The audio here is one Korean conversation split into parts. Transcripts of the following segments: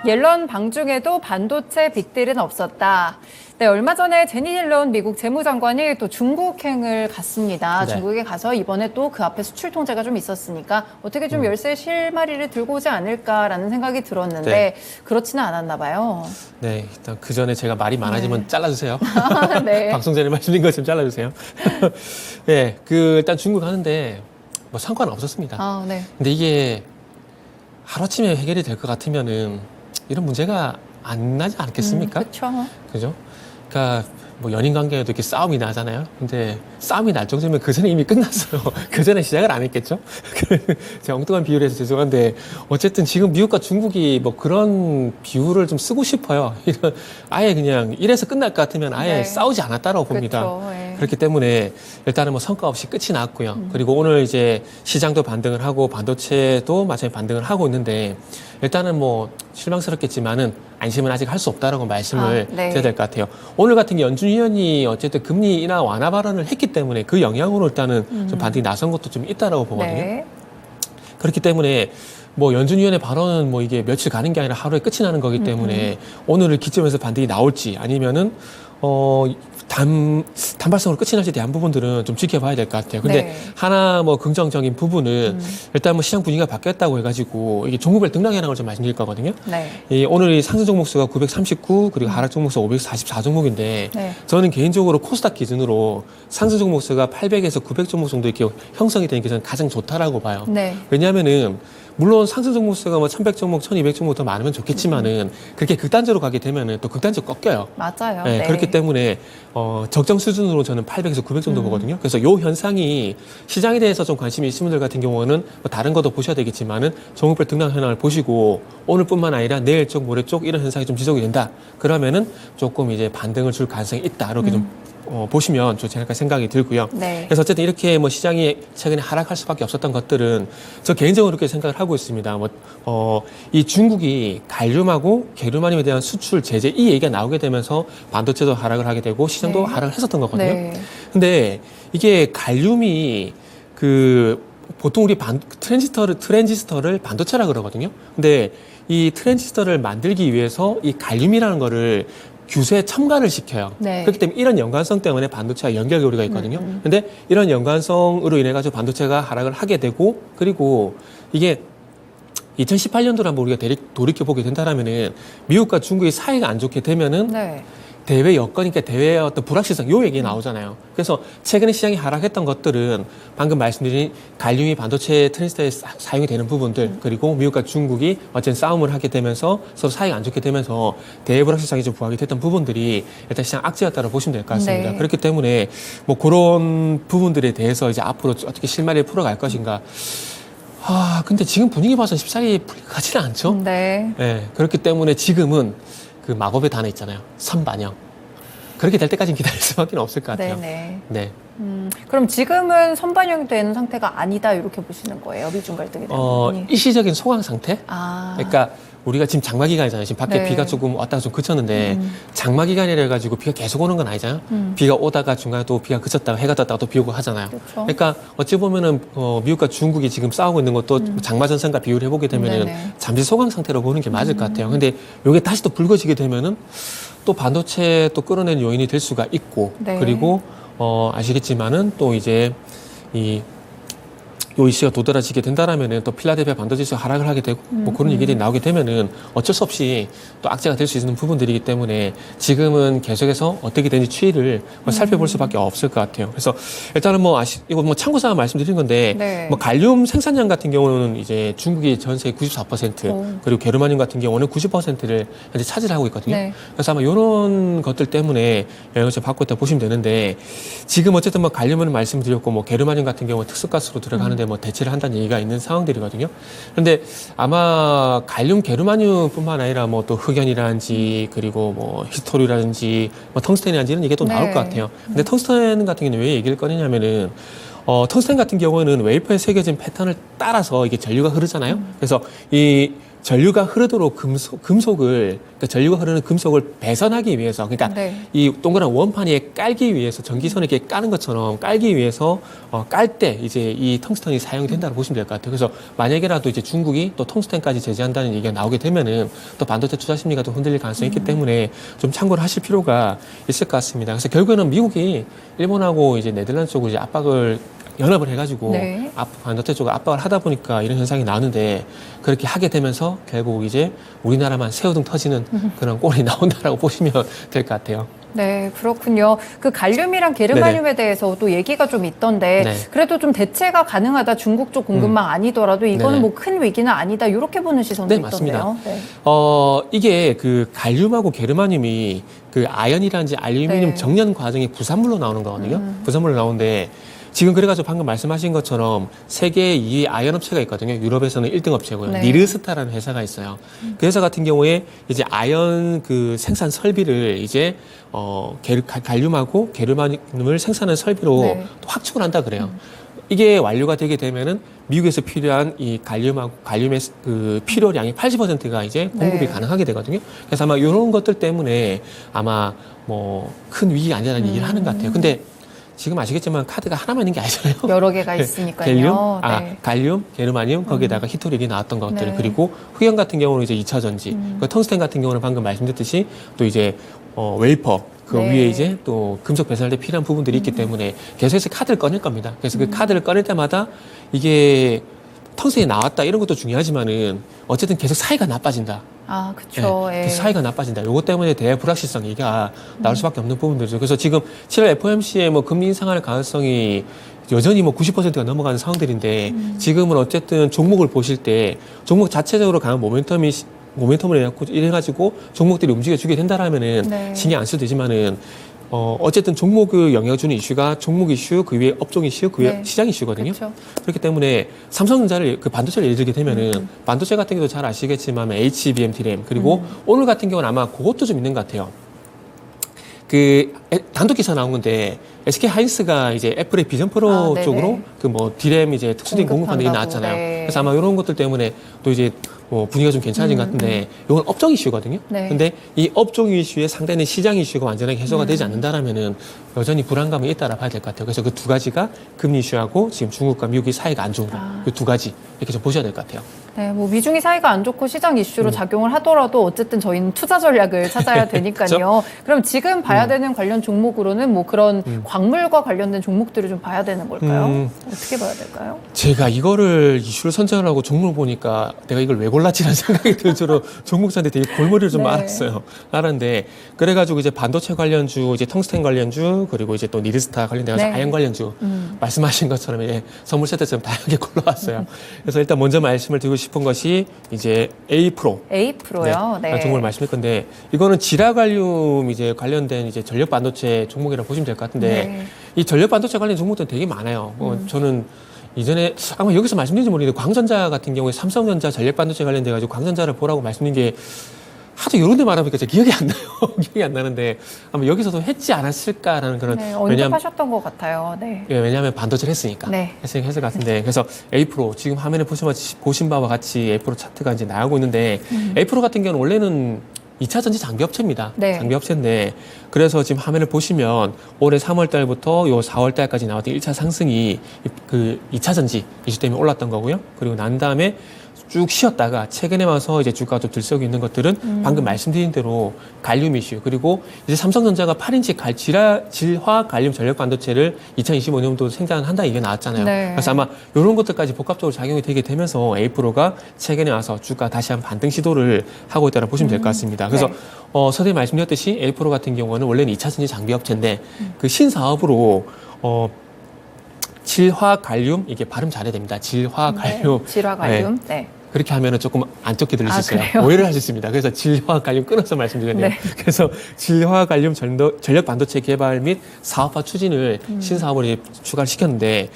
옐런 방중에도 반도체 빅딜은 없었다. 네, 얼마 전에 제니 옐런 미국 재무장관이 또 중국행을 갔습니다. 네. 중국에 가서 이번에 또 그 앞에 수출 통제가 좀 있었으니까 어떻게 좀 열쇠 실마리를 들고 오지 않을까라는 생각이 들었는데 네. 그렇지는 않았나 봐요. 네, 일단 그 전에 제가 말이 많아지면 잘라주세요. 네. 방송 전에 말씀드린 것좀 잘라주세요. 네, 일단 중국 가는데 뭐 상관 없었습니다. 아, 네. 근데 이게 하루아침에 해결이 될 것 같으면은 이런 문제가 안 나지 않겠습니까? 그렇죠. 그죠? 그러니까 뭐 연인 관계에도 이렇게 싸움이 나잖아요. 근데 싸움이 날 정도면 그 전에 이미 끝났어요. 그 전에 시작을 안 했겠죠? 제가 엉뚱한 비유를 해서 죄송한데 어쨌든 지금 미국과 중국이 뭐 그런 비유를 좀 쓰고 싶어요. 이런 아예 그냥 이래서 끝날 것 같으면 아예 네. 싸우지 않았다라고 봅니다. 그렇죠. 네. 그렇기 때문에 일단은 뭐 성과 없이 끝이 났고요. 그리고 오늘 이제 시장도 반등을 하고 반도체도 마찬가지 반등을 하고 있는데 일단은 뭐 실망스럽겠지만은 안심은 아직 할 수 없다라고 말씀을 네. 드려야 될 것 같아요. 오늘 같은 게 연준 위원이 어쨌든 금리 인하 완화 발언을 했기 때문에 그 영향으로 일단은 좀 반등이 나선 것도 좀 있다라고 보거든요. 네. 그렇기 때문에 뭐 연준 위원의 발언은 뭐 이게 며칠 가는 게 아니라 하루에 끝이 나는 거기 때문에 오늘을 기점에서 반등이 나올지 아니면은 단발성으로 끝이 날지에 대한 부분들은 좀 지켜봐야 될 것 같아요. 근데 네. 하나 뭐 긍정적인 부분은 일단 뭐 시장 분위기가 바뀌었다고 해가지고 이게 종목별 등락 현황을 좀 말씀드릴 거거든요. 네. 오늘 이 상승 종목 수가 939 그리고 하락 종목 수가 544 종목인데 네. 저는 개인적으로 코스닥 기준으로 상승 종목 수가 800에서 900 종목 정도 이렇게 형성이 되는 게 저는 가장 좋다라고 봐요. 네. 왜냐하면은 물론 상승 종목 수가 뭐 1100 종목, 1200 종목 더 많으면 좋겠지만은 그렇게 극단적으로 가게 되면은 또 극단적으로 꺾여요. 맞아요. 네, 네. 그렇기 때문에 적정 수준으로 저는 800에서 900 정도 보거든요. 그래서 요 현상이 시장에 대해서 좀 관심이 있으신 분들 같은 경우는 뭐 다른 것도 보셔야 되겠지만은 종목별 등락 현황을 보시고 오늘뿐만 아니라 내일 쪽, 모레 쪽 이런 현상이 좀 지속이 된다. 그러면은 조금 이제 반등을 줄 가능성이 있다. 이렇게 좀 보시면 좋지 않을까 생각이 들고요. 네. 그래서 어쨌든 이렇게 뭐 시장이 최근에 하락할 수밖에 없었던 것들은 저 개인적으로 그렇게 생각을 하고 있습니다. 이 중국이 갈륨하고 게르마늄에 대한 수출 제재 이 얘기가 나오게 되면서 반도체도 하락을 하게 되고 시장도 네. 하락을 했었던 거거든요. 네. 근데 이게 갈륨이 보통 우리 트랜지스터를 반도체라 그러거든요. 근데 이 트랜지스터를 만들기 위해서 이 갈륨이라는 거를 규제에 첨가를 시켜요. 네. 그렇기 때문에 이런 연관성 때문에 반도체와 연결고리가 있거든요. 근데 이런 연관성으로 인해 가지고 반도체가 하락을 하게 되고 그리고 이게 2018년도로 한번 우리가 돌이켜보게 된다라면은 미국과 중국의 사이가 안 좋게 되면은 네. 대외 여건, 그러니까 대외의 어떤 불확실성, 요 얘기 나오잖아요. 그래서 최근에 시장이 하락했던 것들은 방금 말씀드린 갈륨이 반도체 트랜지스터에 사용이 되는 부분들, 그리고 미국과 중국이 어쨌든 싸움을 하게 되면서 서로 사이가 안 좋게 되면서 대외 불확실성이 좀 부각이 됐던 부분들이 일단 시장 악재였다고 보시면 될 것 같습니다. 네. 그렇기 때문에 뭐 그런 부분들에 대해서 이제 앞으로 어떻게 실마리를 풀어갈 것인가. 근데 지금 분위기 봐서 쉽사리 풀릴 것 같지는 않죠? 네. 네, 그렇기 때문에 지금은 그 마법의 단어 있잖아요. 선반영. 그렇게 될 때까지는 기다릴 수밖에 없을 것 같아요. 네네. 네. 그럼 지금은 선반영된 상태가 아니다 이렇게 보시는 거예요? 미중 갈등에 대한 부분이. 일시적인 소강 상태? 아. 그러니까 우리가 지금 장마 기간이잖아요. 지금 밖에 네. 비가 조금 왔다가 좀 그쳤는데 장마 기간이라 해가지고 비가 계속 오는 건 아니잖아요. 비가 오다가 중간에 또 비가 그쳤다가 해가 떴다가 또 비 오고 하잖아요. 그렇죠. 그러니까 어찌 보면은 미국과 중국이 지금 싸우고 있는 것도 장마 전선과 비교를 해보게 되면은 네네. 잠시 소강 상태로 보는 게 맞을 것 같아요. 근데 이게 다시 또 불거지게 되면은 또 반도체 또 끌어내는 요인이 될 수가 있고 네. 그리고 아시겠지만은 또 이제 요 이슈가 도드라지게 된다라면은 또 필라델피아 반도체에서 하락을 하게 되고 뭐 그런 얘기들이 나오게 되면은 어쩔 수 없이 또 악재가 될 수 있는 부분들이기 때문에 지금은 계속해서 어떻게 되는지 추이를 살펴볼 수밖에 없을 것 같아요. 그래서 일단은 이거 뭐 참고사항 말씀드린 건데 네. 뭐 갈륨 생산량 같은 경우는 이제 중국이 전 세계 94% 그리고 게르마늄 같은 경우는 90%를 현재 차지하고 있거든요. 네. 그래서 아마 이런 것들 때문에 영향을 좀 받고 있다 보시면 되는데 지금 어쨌든 뭐 갈륨은 말씀드렸고 뭐 게르마늄 같은 경우는 특수가스로 들어가는데 뭐 대체를 한다는 얘기가 있는 상황들이거든요. 그런데 아마 갈륨 게르마늄뿐만 아니라 뭐 또 흑연이라든지 그리고 뭐 히스토리라든지 뭐 텅스텐이라든지 이런 얘기가 또 나올 네. 것 같아요. 근데 텅스텐 같은 경우는 왜 얘기를 꺼내냐면은 텅스텐 같은 경우는 웨이퍼에 새겨진 패턴을 따라서 이게 전류가 흐르잖아요. 그래서 이 전류가 흐르도록 금속을 그러니까 전류가 흐르는 금속을 배선하기 위해서 그러니까 네. 이 동그란 원판 위에 깔기 위해서 전기선을 이렇게 까는 것처럼 깔기 위해서 깔 때 이제 이 텅스턴이 사용된다고 보시면 될 것 같아요. 그래서 만약에라도 이제 중국이 또 텅스턴까지 제재한다는 얘기가 나오게 되면은 또 반도체 투자 심리가 또 흔들릴 가능성이 있기 때문에 좀 참고를 하실 필요가 있을 것 같습니다. 그래서 결국에는 미국이 일본하고 이제 네덜란드 쪽으로 이제 압박을 연합을 해가지고 네. 반도체 쪽을 압박을 하다 보니까 이런 현상이 나오는데 그렇게 하게 되면서 결국 이제 우리나라만 새우등 터지는 그런 꼴이 나온다라고 보시면 될 것 같아요. 네, 그렇군요. 그 갈륨이랑 게르마늄에 대해서 또 얘기가 좀 있던데 네. 그래도 좀 대체가 가능하다. 중국 쪽 공급망 아니더라도 이거는 네네. 뭐 큰 위기는 아니다. 이렇게 보는 시선도 네, 있던데요. 맞습니다. 네. 이게 그 갈륨하고 게르마늄이 그 아연이라든지 알루미늄 네. 정년 과정의 부산물로 나오는 거거든요. 부산물로 나오는데 지금 그래가지고 방금 말씀하신 것처럼 세계 2위 아연 업체가 있거든요. 유럽에서는 1등 업체고요. 네. 니르스타라는 회사가 있어요. 그 회사 같은 경우에 이제 아연 그 생산 설비를 이제 갈륨하고 게르마늄을 생산하는 설비로 네. 또 확충을 한다 그래요. 이게 완료가 되게 되면은 미국에서 필요한 이 갈륨의 그 필요량이 80%가 이제 공급이 네. 가능하게 되거든요. 그래서 아마 이런 것들 때문에 아마 뭐 큰 위기가 아니라는 얘기를 하는 것 같아요. 근데 지금 아시겠지만 카드가 하나만 있는 게 아니잖아요. 여러 개가 있으니까요. 네. 갈륨, 게르마늄, 거기에다가 히토리기 나왔던 것들, 네. 그리고 흑연 같은 경우는 이제 2차 전지, 그 텅스텐 같은 경우는 방금 말씀드렸듯이 또 이제 웨이퍼, 그 네. 위에 이제 또 금속 배설에 필요한 부분들이 있기 때문에 계속해서 카드를 꺼낼 겁니다. 그래서 그 카드를 꺼낼 때마다 이게 텅스텐이 나왔다 이런 것도 중요하지만은 어쨌든 계속 사이가 나빠진다. 아, 그렇죠. 네, 계속 사이가 나빠진다. 요것 때문에 대불확실성 얘기가 나올 수밖에 없는 부분들이죠. 그래서 지금 7월 FOMC의 뭐 금리 인상할 가능성이 여전히 뭐 90%가 넘어가는 상황들인데 지금은 어쨌든 종목을 보실 때 종목 자체적으로 강한 모멘텀을 이래가지고 종목들이 움직여주게 된다라면은 네. 신경 안 써도 되지만은 어쨌든 종목을 영향을 주는 이슈가 종목 이슈, 그 위에 업종 이슈, 그 위에 네. 시장 이슈거든요. 그렇죠. 그렇기 때문에 삼성전자를 그 반도체를 예를 들게 되면은 반도체 같은 경우도 잘 아시겠지만 HBM, DRAM 그리고 오늘 같은 경우는 아마 그것도 좀 있는 것 같아요. 그 단독 기사 나온 건데 SK 하이닉스가 이제 애플의 비전 프로 네네. 쪽으로 그 뭐 DRAM 이제 특수된 공급하는 게 공급한다고, 나왔잖아요. 네. 그래서 아마 이런 것들 때문에 또 이제 뭐 분위기가 좀 괜찮아진 것 같은데 이건 업종 이슈거든요. 네. 근데 이 업종 이슈에 상대는 시장 이슈가 완전하게 해소가 되지 않는다라면은 여전히 불안감이 있다라 봐야 될 것 같아요. 그래서 그 두 가지가 금리 이슈하고 지금 중국과 미국이 사이가 안 좋은 거. 그 두 가지 이렇게 좀 보셔야 될 것 같아요. 네, 뭐 미중이 사이가 안 좋고 시장 이슈로 작용을 하더라도 어쨌든 저희는 투자 전략을 찾아야 되니까요. 그럼 지금 봐야 되는 관련 종목으로는 뭐 그런 광물과 관련된 종목들을 좀 봐야 되는 걸까요? 어떻게 봐야 될까요? 제가 이거를 이슈를 선정을 하고 종목을 보니까 내가 이걸 왜 골랐지라는 생각이 들 정도로 종목 사는데 되게 골머리를 좀 네. 알았는데 그래가지고 이제 반도체 관련주, 이제 텅스텐 관련주, 그리고 이제 또 니르스타 관련돼서 네. 아연 관련주 말씀하신 것처럼 이제 선물 세트처럼 다양하게 골라왔어요. 그래서 일단 먼저 말씀을 드리고 싶은 것이 이제 A프로. A프로요. 네. 종목을 말씀할 건데 이거는 지라갈륨 이제 관련된 이제 전력 반도체 종목이라고 보시면 될 것 같은데 네. 이 전력 반도체 관련 종목들은 되게 많아요. 저는 이전에 아마 여기서 말씀드린지 모르겠는데 광전자 같은 경우에 삼성전자 전력 반도체 관련돼 가지고 광전자를 보라고 말씀드린 게 하도 이런 데 말하니까 제 기억이 안 나요. 기억이 안 나는데 아마 여기서도 했지 않았을까라는 그런 네, 언급하셨던 것 같아요. 네. 예, 왜냐하면 반도체를 했으니까. 네. 했을 것 같은데. 그래서 A프로, 지금 화면에 보신 바와 같이 A프로 차트가 이제 나오고 있는데, A프로 같은 경우는 원래는 2차 전지 장비 업체입니다. 네. 장비 업체인데, 그래서 지금 화면을 보시면 올해 3월 달부터 요 4월 달까지 나왔던 1차 상승이 그 2차 전지 이슈 때문에 올랐던 거고요. 그리고 난 다음에 쭉 쉬었다가 최근에 와서 이제 주가가 좀 들썩이 있는 것들은 방금 말씀드린 대로 갈륨 이슈 그리고 이제 삼성전자가 8인치 질화 갈륨 전력 반도체를 2025년도 생산한다 이게 나왔잖아요. 네. 그래서 아마 이런 것들까지 복합적으로 작용이 되게 되면서 A프로가 최근에 와서 주가 다시 한 반등 시도를 하고 있다고 보시면 될 것 같습니다. 그래서 네. 선생님 말씀드렸듯이 A프로 같은 경우는 원래는 2차 전지 장비 업체인데 그 신사업으로 질화 갈륨 이게 발음 잘해야 됩니다. 질화 갈륨. 네. 질화 갈륨. 네. 그렇게 하면은 조금 안 좋게 들릴 수 있어요. 그래요? 오해를 하실 수 있습니다. 그래서 질화 갈륨 끊어서 말씀드렸네요. 네. 그래서 질화 갈륨 전력 반도체 개발 및 사업화 추진을 신사업으로 이제 추가를 시켰는데,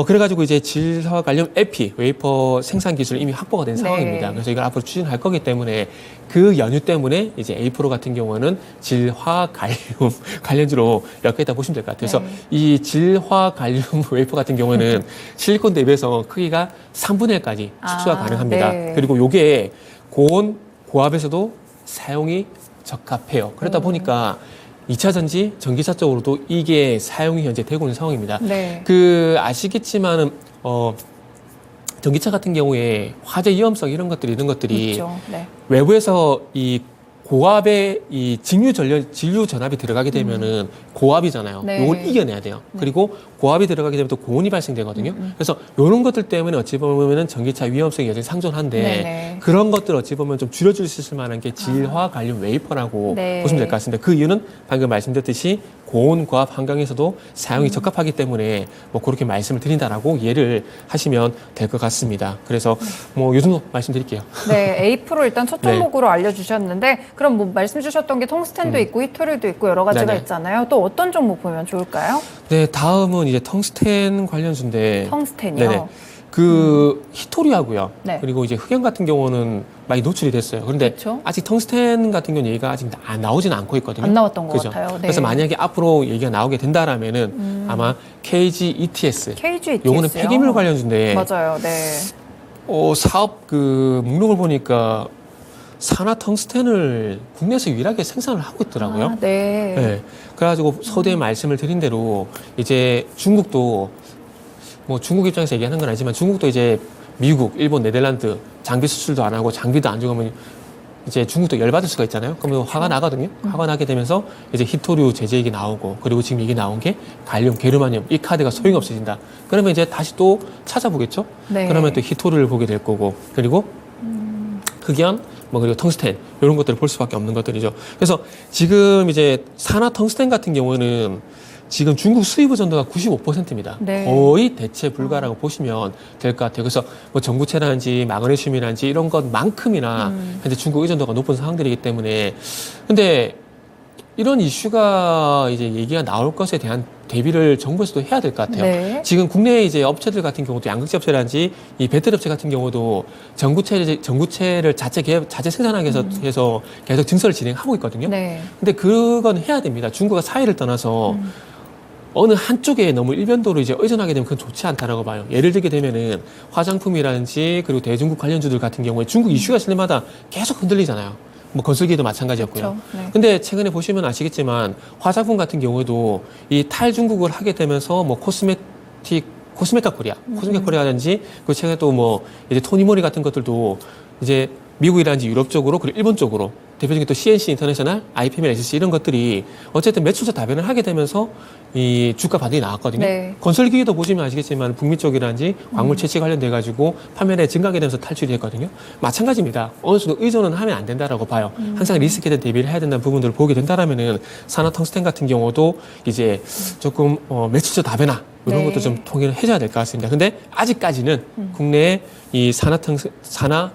그래가지고 이제 질화 갈륨 에피, 웨이퍼 생산 기술 이미 확보가 된 네. 상황입니다. 그래서 이걸 앞으로 추진할 거기 때문에 그 연유 때문에 이제 A프로 같은 경우는 질화 갈륨 관련주로 엮여있다 보시면 될 것 같아요. 그래서 네. 이 질화 갈륨 웨이퍼 같은 경우는 실리콘 대비해서 크기가 3분의 1까지 축소가 가능합니다. 가능합니다. 네. 그리고 요게 고온, 고압에서도 사용이 적합해요. 그러다 보니까 2차 전지, 전기차 쪽으로도 이게 사용이 현재 되고 있는 상황입니다. 네. 아시겠지만은, 전기차 같은 경우에 화재 위험성 이런 것들이 있죠. 네. 외부에서 이 고압의 이 진유 전압이 들어가게 되면은 고압이잖아요. 네. 요걸 이겨내야 돼요. 네. 그리고 고압이 들어가게 되면 또 고온이 발생되거든요. 그래서 이런 것들 때문에 어찌 보면은 전기차 위험성이 여전히 상존한데 네네. 그런 것들 어찌 보면 좀 줄여줄 수 있을 만한 게 질화 관련 웨이퍼라고 네. 보시면 될 것 같습니다. 그 이유는 방금 말씀드렸듯이 고온, 고압 환경에서도 사용이 적합하기 때문에 뭐 그렇게 말씀을 드린다라고 이해를 하시면 될 것 같습니다. 그래서 뭐 요 정도 말씀드릴게요. 네, A-프로 일단 첫 네. 종목으로 알려주셨는데 그럼 뭐 말씀 주셨던 게 텅스텐도 있고 히토류도 있고 여러 가지가 네네. 있잖아요. 또 어떤 종목 보면 좋을까요? 네, 다음은 이제 텅스텐 관련주인데. 텅스텐이요. 네네. 히토리하고요. 네. 그리고 이제 흑연 같은 경우는 많이 노출이 됐어요. 그런데 그렇죠. 아직 텅스텐 같은 경우는 얘기가 아직 나오지는 않고 있거든요. 안 나왔던 것 그죠? 같아요. 네. 그래서 만약에 앞으로 얘기가 나오게 된다라면은 아마 KG ETS. KG ETS. 요거는 폐기물 관련주인데. 맞아요. 네. 사업 목록을 보니까 산화 텅스텐을 국내에서 유일하게 생산을 하고 있더라고요. 아, 네. 네. 그래가지고 서두에 말씀을 드린 대로 이제 중국도 뭐 중국 입장에서 얘기하는 건 아니지만 중국도 이제 미국, 일본, 네덜란드 장비 수출도 안 하고 장비도 안 주고 하면 이제 중국도 열받을 수가 있잖아요. 그러면 화가 나거든요. 화가 나게 되면서 이제 히토류 제재액이 나오고 그리고 지금 얘기 나온 게 갈륨, 게르마늄 이 카드가 소용이 없어진다. 그러면 이제 다시 또 찾아보겠죠. 네. 그러면 또 히토류를 보게 될 거고 그리고 흑연, 뭐 그리고 텅스텐 이런 것들을 볼 수밖에 없는 것들이죠. 그래서 지금 이제 산화 텅스텐 같은 경우는 지금 중국 수입 의존도가 95%입니다. 네. 거의 대체 불가라고 보시면 될 것 같아요. 그래서 뭐 전구체라든지 마그네슘이라든지 이런 것만큼이나 현재 중국 의존도가 높은 상황들이기 때문에 근데 이런 이슈가 이제 얘기가 나올 것에 대한 대비를 정부에서도 해야 될 것 같아요. 네. 지금 국내 이제 업체들 같은 경우도 양극재 업체라든지 이 배터리 업체 같은 경우도 전구체를 자체 생산하기 위해서 해서 계속 증설을 진행하고 있거든요. 네. 근데 그건 해야 됩니다. 중국과 사이를 떠나서 어느 한쪽에 너무 일변도로 이제 의존하게 되면 그건 좋지 않다라고 봐요. 예를 들게 되면은 화장품이라든지 그리고 대중국 관련주들 같은 경우에 중국 이슈가 있을 때마다 계속 흔들리잖아요. 뭐 건설기도 마찬가지였고요. 그렇죠. 네. 근데 최근에 보시면 아시겠지만 화장품 같은 경우도 이 탈중국을 하게 되면서 뭐 코스메카 코리아라든지 그리고 최근에 또 뭐 이제 토니모리 같은 것들도 이제 미국이라든지 유럽 쪽으로 그리고 일본 쪽으로 대표적인 또 CNC 인터내셔널, IPM, SC 이런 것들이 어쨌든 매출자 다변을 하게 되면서 이 주가 반등이 나왔거든요. 네. 건설기계도 보시면 아시겠지만 북미 쪽이라든지 광물 채취 관련돼 가지고 판매량이 증가하게 되면서 탈출이 됐거든요. 마찬가지입니다. 어느 정도 의존은 하면 안 된다라고 봐요. 항상 리스크에 대한 대비를 해야 된다는 부분들을 보게 된다라면은 산화 텅스텐 같은 경우도 이제 조금 매출자 다변화 이런 네. 것도 좀 통일을 해줘야 될 것 같습니다. 근데 아직까지는 국내에 이 산화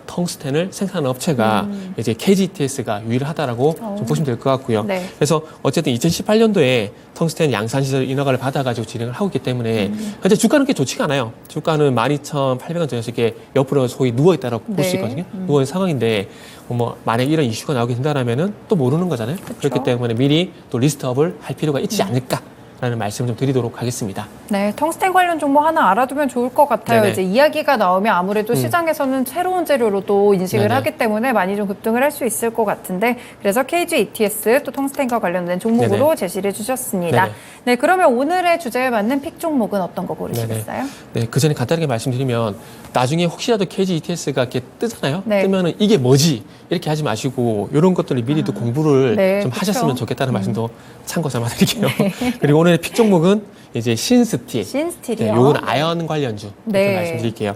텅스텐을 생산하는 업체가 이제 KGTS가 유일하다라고 좀 보시면 될 것 같고요. 네. 그래서 어쨌든 2018년도에 텅스텐 양산시설 인허가를 받아가지고 진행을 하고 있기 때문에 현재 주가는 꽤 좋지가 않아요. 주가는 12,800원 전에서 이렇게 옆으로 소위 누워있다라고 볼 수 네. 있거든요. 누워있는 상황인데 뭐 만약 이런 이슈가 나오게 된다라면은 또 모르는 거잖아요. 그렇기 때문에 미리 또 리스트업을 할 필요가 있지 않을까. 라는 말씀을 좀 드리도록 하겠습니다. 네, 텅스텐 관련 종목 하나 알아두면 좋을 것 같아요. 네네. 이제 이야기가 나오면 아무래도 시장에서는 새로운 재료로 또 인식을 네네. 하기 때문에 많이 좀 급등을 할 수 있을 것 같은데 그래서 KG ETS 또 텅스텐과 관련된 종목으로 네네. 제시를 해주셨습니다. 네네. 네, 그러면 오늘의 주제에 맞는 픽 종목은 어떤 거 고르시겠어요? 네, 그 전에 간단하게 말씀드리면 나중에 혹시라도 KG ETS가 이렇게 뜨잖아요. 네. 뜨면은 이게 뭐지? 이렇게 하지 마시고 이런 것들을 미리 또 공부를 네, 좀 그쵸. 하셨으면 좋겠다는 말씀도 참고 삼아 드릴게요. 그리고 오늘의 픽 종목은 이제 신스틸. 신스틸이요. 네, 요건 아연 관련주 이렇게 네. 말씀드릴게요.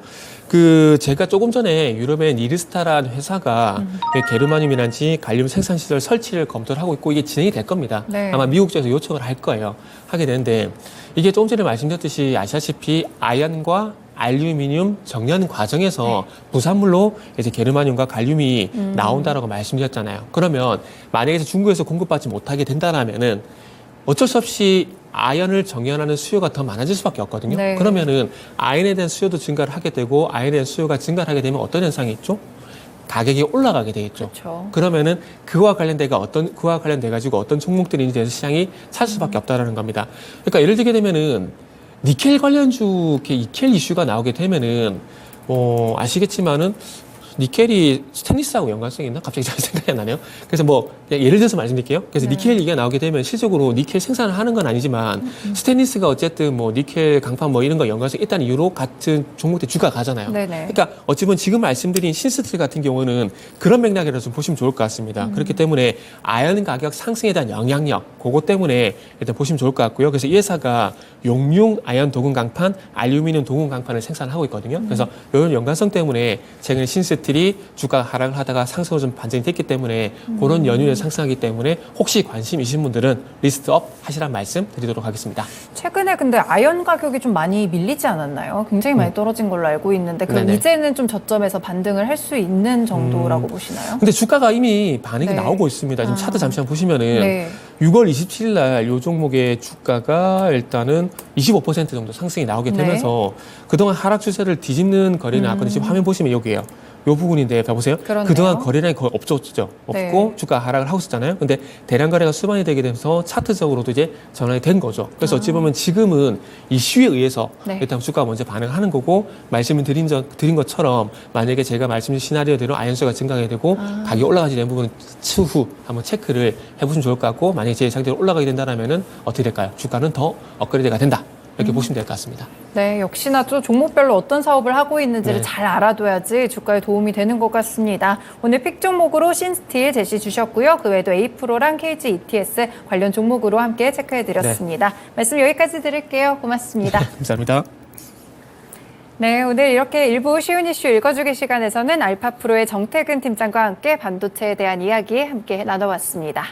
제가 조금 전에 유럽의 니르스타라는 회사가 게르마늄이란지 갈륨 생산 시설 설치를 검토를 하고 있고 이게 진행이 될 겁니다. 네. 아마 미국 쪽에서 요청을 할 거예요. 하게 되는데 이게 조금 전에 말씀드렸듯이 아시다시피 아연과 알루미늄 정년 과정에서 부산물로 이제 게르마늄과 갈륨이 나온다라고 말씀드렸잖아요. 그러면 만약에 중국에서 공급받지 못하게 된다라면은 어쩔 수 없이 아연을 정연하는 수요가 더 많아질 수밖에 없거든요. 네. 그러면은 아연에 대한 수요도 증가를 하게 되고 아연에 대한 수요가 증가를 하게 되면 어떤 현상이 있죠? 가격이 올라가게 되겠죠. 그렇죠. 그러면은 그와 관련돼 가지고 어떤 종목들이 대해서 시장이 찾을 수밖에 없다라는 겁니다. 그러니까 예를 들게 되면은 니켈 관련주 이렇게 니켈 이슈가 나오게 되면은 아시겠지만은 니켈이 스테인리스하고 연관성이 있나? 갑자기 잘 생각이 안 나네요. 그래서 뭐 그냥 예를 들어서 말씀드릴게요. 그래서 네. 니켈 얘기가 나오게 되면 실적으로 니켈 생산을 하는 건 아니지만 스테인리스가 어쨌든 뭐 니켈 강판 뭐 이런 거 연관성이 있다는 이유로 같은 종목들 주가가 가잖아요. 네네. 그러니까 어찌 보면 지금 말씀드린 신스틸 같은 경우는 그런 맥락이라 좀 보시면 좋을 것 같습니다. 그렇기 때문에 아연 가격 상승에 대한 영향력 그거 때문에 일단 보시면 좋을 것 같고요. 그래서 이 회사가 용융 아연 도금 강판, 알루미늄 도금 강판을 생산하고 있거든요. 그래서 이런 연관성 때문에 최근에 신스틸이 주가가 하락을 하다가 상승으로 좀 반전이 됐기 때문에 그런 연유에 상승하기 때문에 혹시 관심 있으신 분들은 리스트업 하시란 말씀 드리도록 하겠습니다. 최근에 근데 아연 가격이 좀 많이 밀리지 않았나요? 굉장히 많이 떨어진 걸로 알고 있는데 그럼 네네. 이제는 좀 저점에서 반등을 할 수 있는 정도라고 보시나요? 근데 주가가 이미 반응이 네. 나오고 있습니다. 지금 차트 잠시만 보시면은 네. 6월 27일 날 이 종목의 주가가 일단은 25% 정도 상승이 나오게 네. 되면서 그동안 하락 추세를 뒤집는 거래는 아까 지금 화면 보시면 여기에요. 요 부분인데 봐보세요. 그러네요. 그동안 거래량이 거의 없었죠. 없고 네. 주가 하락을 하고 있었잖아요. 근데 대량 거래가 수반이 되게 되면서 차트적으로도 이제 전환이 된 거죠. 그래서 어찌 보면 지금은 이슈에 의해서 네. 일단 주가가 먼저 반응을 하는 거고 말씀을 드린 것처럼 만약에 제가 말씀드린 시나리오대로 아연수가 증가하게 되고 가격이 올라가지 되는 부분은 추후 한번 체크를 해보시면 좋을 것 같고 만약에 제 예상대로 올라가게 된다면 어떻게 될까요? 주가는 더 업그레이드가 된다. 이렇게 보시면 될 것 같습니다. 네, 역시나 또 종목별로 어떤 사업을 하고 있는지를 네. 잘 알아둬야지 주가에 도움이 되는 것 같습니다. 오늘 픽 종목으로 신스틸 제시 주셨고요. 그 외에도 A-프로랑 KG ETS 관련 종목으로 함께 체크해드렸습니다. 말씀 여기까지 드릴게요. 고맙습니다. 감사합니다. 네, 오늘 이렇게 일부 쉬운 이슈 읽어주기 시간에서는 알파프로의 정태근 팀장과 함께 반도체에 대한 이야기 함께 나눠봤습니다.